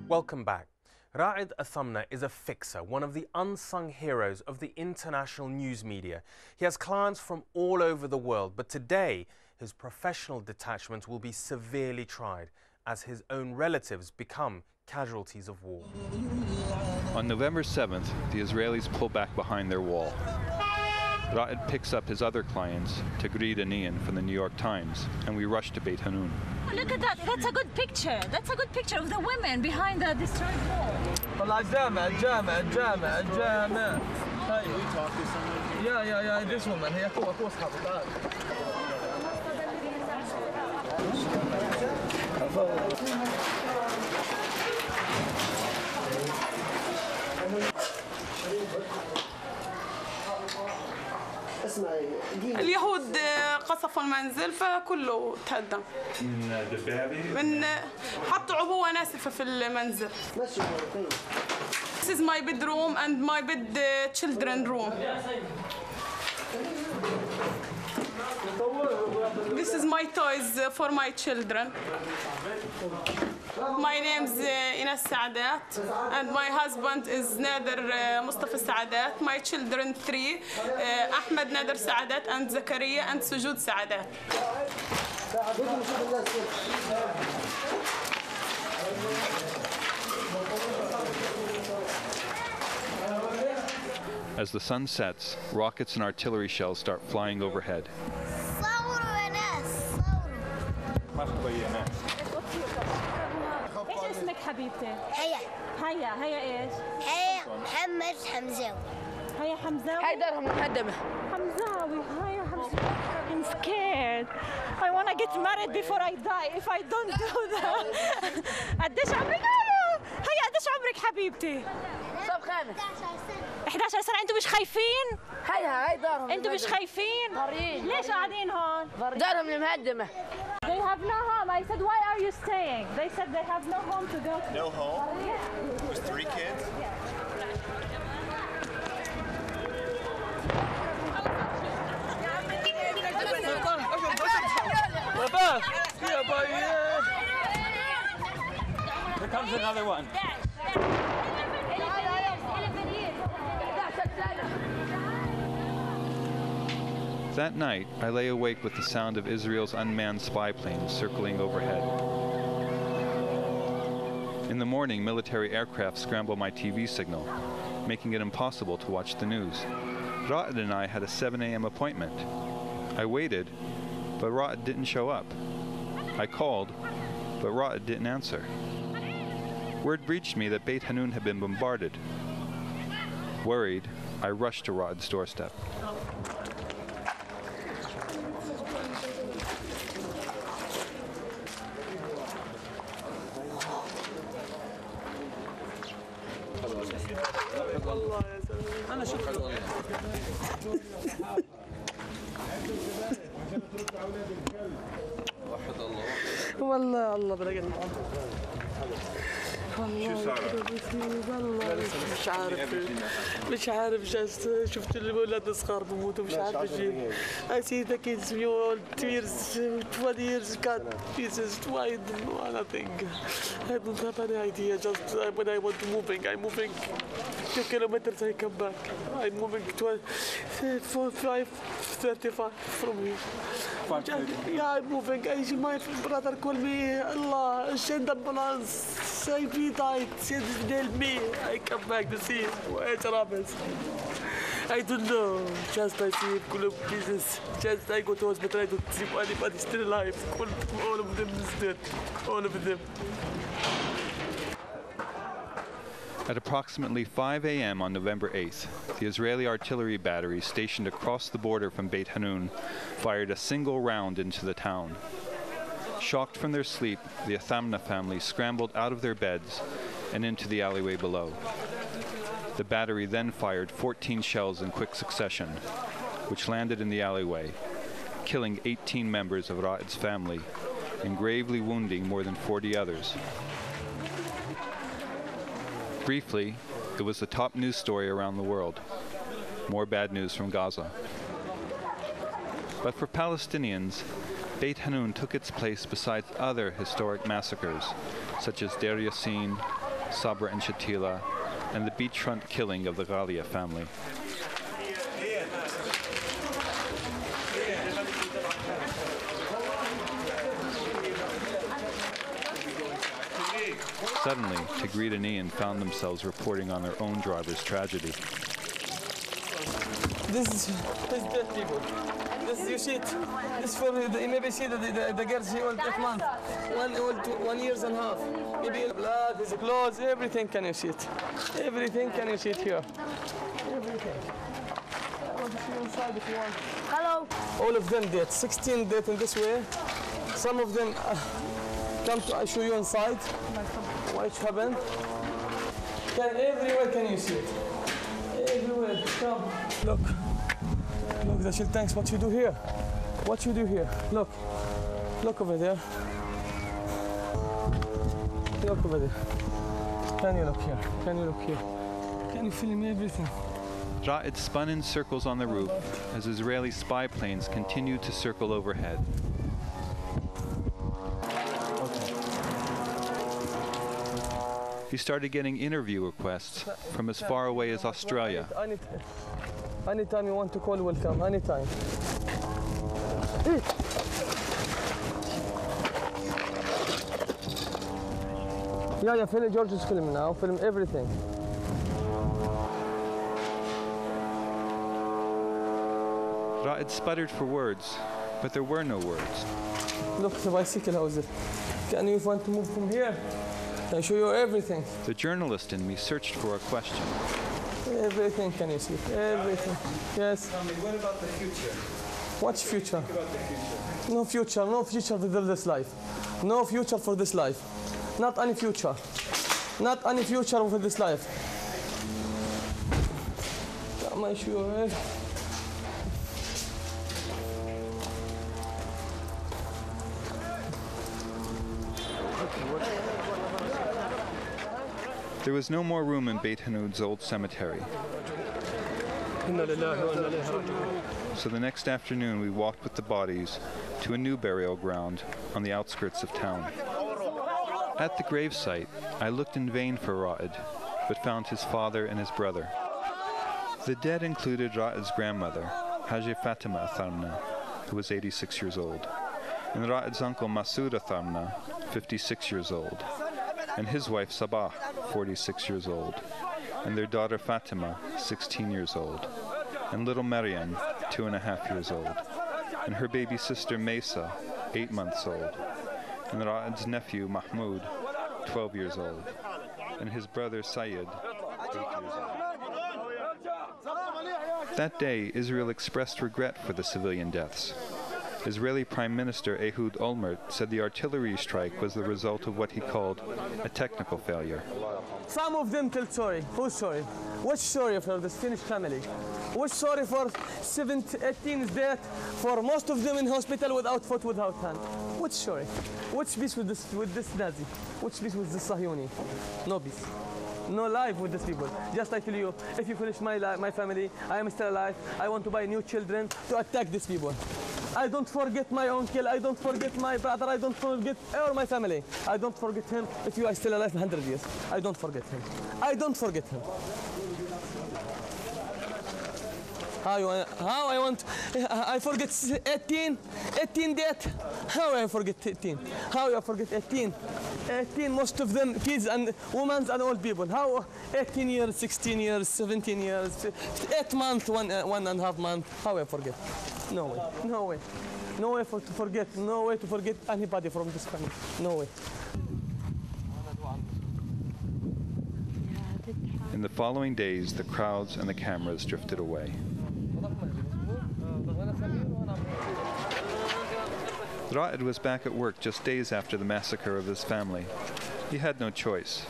Welcome back. Raed Atharmneh is a fixer, one of the unsung heroes of the international news media. He has clients from all over the world, but today his professional detachment will be severely tried as his own relatives become casualties of war. On November 7th, the Israelis pull back behind their wall. Raed picks up his other clients, Raed Atharmneh from the New York Times, and we rush to Beit Hanoun. Look at that, that's a good picture. That's a good picture of the women behind the destroyed wall. Can we talk to someone? Yeah, this woman. هي أكو أصحابها. اليهود قصفوا المنزل فكله تهدم. من حطوا عبوة ناسفة في المنزل. This is my bedroom and my children room. This is my toys for my children. My name is Ines Saadat and my husband is Nader Mustafa Saadat. My children 3, Ahmed Nader Saadat and Zakaria and Sujud Saadat. As the sun sets, rockets and artillery shells start flying overhead. ايش اسمك حبيبتي؟ هيا ايش؟ هيا محمد حمزاوي. هيا حمزاوي. هاي دارهم مهدمة. حمزاوي هيا حمزاوي. I'm scared. I want to get married before I die if I don't do that. قديش عمرك؟ هيا قديش عمرك حبيبتي؟ صف خامس. 11 سنة. انتوا مش خايفين؟ هاي دارهم. انتوا مش خايفين؟ ليش قاعدين هون؟ دارهم المهدمة. They have no home. I said, why are you staying? They said they have no home to go to. No home? With 3 kids? Here comes another one. That night, I lay awake with the sound of Israel's unmanned spy planes circling overhead. In the morning, military aircraft scramble my TV signal, making it impossible to watch the news. Raed and I had a 7 a.m. appointment. I waited, but Raed didn't show up. I called, but Raed didn't answer. Word reached me that Beit Hanoun had been bombarded. Worried, I rushed to Raed's doorstep. والله الله برقنا. مش عارف شفت الولاد الصغار بموتوا مش عارف ايش. I see the kids tears 12 years got pieces wide nothing. I don't have any idea. Just when I want to I'm moving 2 kilometers. I come back. I'm moving 35 from here. Yeah, I'm moving. My brother called me. Allah, send ambulance. Say he died. Send me. I come back to see him. What happens? I don't know. Just I see him. Business. Just I go to hospital. I don't see anybody still alive. All of them is dead. All of them. At approximately 5 a.m. on November 8th, the Israeli artillery battery stationed across the border from Beit Hanoun fired a single round into the town. Shocked from their sleep, the Atharmneh family scrambled out of their beds and into the alleyway below. The battery then fired 14 shells in quick succession, which landed in the alleyway, killing 18 members of Raed's family and gravely wounding more than 40 others. Briefly, it was the top news story around the world. More bad news from Gaza. But for Palestinians, Beit Hanoun took its place beside other historic massacres, such as Deir Yassin, Sabra and Shatila, and the beachfront killing of the Ghalia family. Suddenly, Tigrit and Ian found themselves reporting on their own driver's tragedy. This is dead people. This is, you see it. This for the, maybe see the girls here old 8 months, 1 year and a half. Maybe blood, his clothes, everything can you see it. Everything can you see it here. Everything. I want to see inside if you want. Hello. All of them dead. 16 dead in this way. Some of them come to I show you inside. What happened? Everywhere can you see it? Everywhere. Come. Look. Look, the shield tanks. What you do here? What you do here? Look. Look over there. Look over there. Can you look here? Can you look here? Can you film everything? Raed spun in circles on the roof as Israeli spy planes continued to circle overhead. He started getting interview requests from as far away as Australia. Anytime you want to call, welcome. Anytime. Yeah, film George's film now. Film everything. Raed sputtered for words, but there were no words. Look, the bicycle, how is it? Can you want to move from here? I show you everything. The journalist in me searched for a question. Everything can you see? Everything. Yes. Tell me, what about the future? What future? What about the future? No future. No future for this life. No future for this life. Not any future. Not any future for this life. Am I sure? There was no more room in Beit Hanoun's old cemetery. So the next afternoon we walked with the bodies to a new burial ground on the outskirts of town. At the gravesite, I looked in vain for Raed, but found his father and his brother. The dead included Raed's grandmother, Haji Fatima Atharmneh, who was 86 years old, and Raed's uncle Masoud Atharmneh, 56 years old, and his wife Sabah, 46 years old, and their daughter Fatima, 16 years old, and little Maryam, 2.5 years old, and her baby sister Mesa, 8 months old, and Raed's nephew Mahmoud, 12 years old, and his brother Syed, 8 years old. That day, Israel expressed regret for the civilian deaths. Israeli Prime Minister Ehud Olmert said the artillery strike was the result of what he called a technical failure. Some of them tell sorry. Who's sorry? Which sorry for this Finnish family? Which sorry for 18 death, for most of them in hospital without foot, without hand? Which sorry? Which peace with this Nazi? Which peace with this Sahyoni? No peace. No life with these people. Just I tell you, if you finish my family, I am still alive. I want to buy new children to attack these people. I don't forget my uncle, I don't forget my brother, I don't forget all my family. I don't forget him if you are still alive 100 years. I don't forget him. I don't forget him. I forget 18 death. How I forget 18? How I forget 18? 18, most of them kids and women and old people. How 18 years, 16 years, 17 years, 8 months, 1.5 months. How I forget? No way, no way. No way to forget, no way to forget anybody from this family. No way. In the following days, the crowds and the cameras drifted away. Raed was back at work just days after the massacre of his family. He had no choice.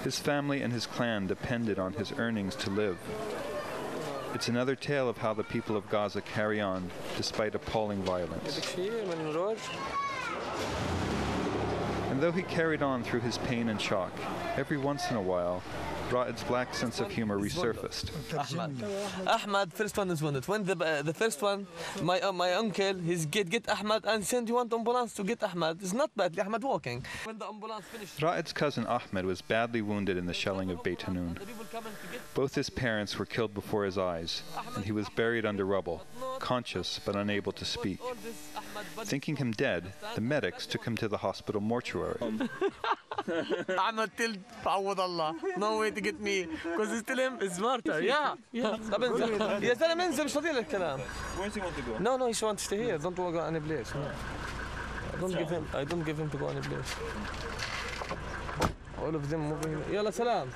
His family and his clan depended on his earnings to live. It's another tale of how the people of Gaza carry on despite appalling violence. And though he carried on through his pain and shock, every once in a while, Raed's black sense of humor resurfaced. Ahmad, first one is wounded. When the first one, my uncle, he's get Ahmad and send you want ambulance to get Ahmad. It's not badly Ahmad walking. When the ambulance finished, Raed's cousin Ahmed was badly wounded in the shelling of Beit Hanoun. Both his parents were killed before his eyes, and he was buried under rubble, conscious but unable to speak. Thinking him dead, the medics took him to the hospital mortuary. Ahmad till تعوض Allah. No way to get me, because he's still him is smarter. Yeah. طب انزل. يا زلمه انزل مش فاضي لك الكلام. Where does he want to go? No, he wants to stay here. Don't go any place. No. I don't give him to go any place. All of them moving. يلا سلام.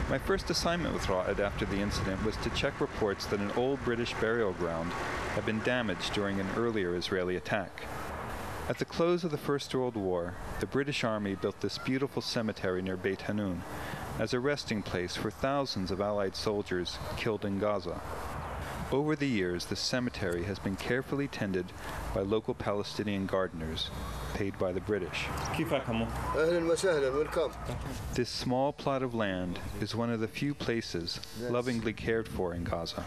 My first assignment with Raed after the incident was to check reports that an old British burial ground had been damaged during an earlier Israeli attack. At the close of the First World War, the British Army built this beautiful cemetery near Beit Hanoun as a resting place for thousands of Allied soldiers killed in Gaza. Over the years, the cemetery has been carefully tended by local Palestinian gardeners, paid by the British. This small plot of land is one of the few places lovingly cared for in Gaza.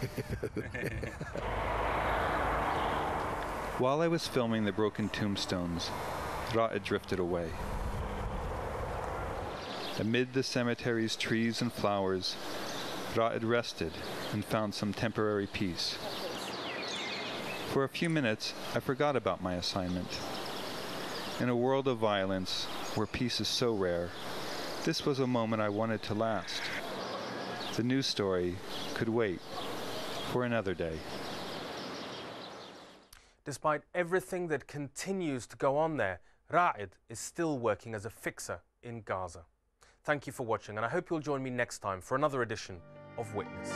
While I was filming the broken tombstones, Raed drifted away. Amid the cemetery's trees and flowers, Raed rested and found some temporary peace. For a few minutes, I forgot about my assignment. In a world of violence, where peace is so rare, this was a moment I wanted to last. The news story could wait for another day. Despite everything that continues to go on there, Raed is still working as a fixer in Gaza. Thank you for watching, and I hope you'll join me next time for another edition of Witness.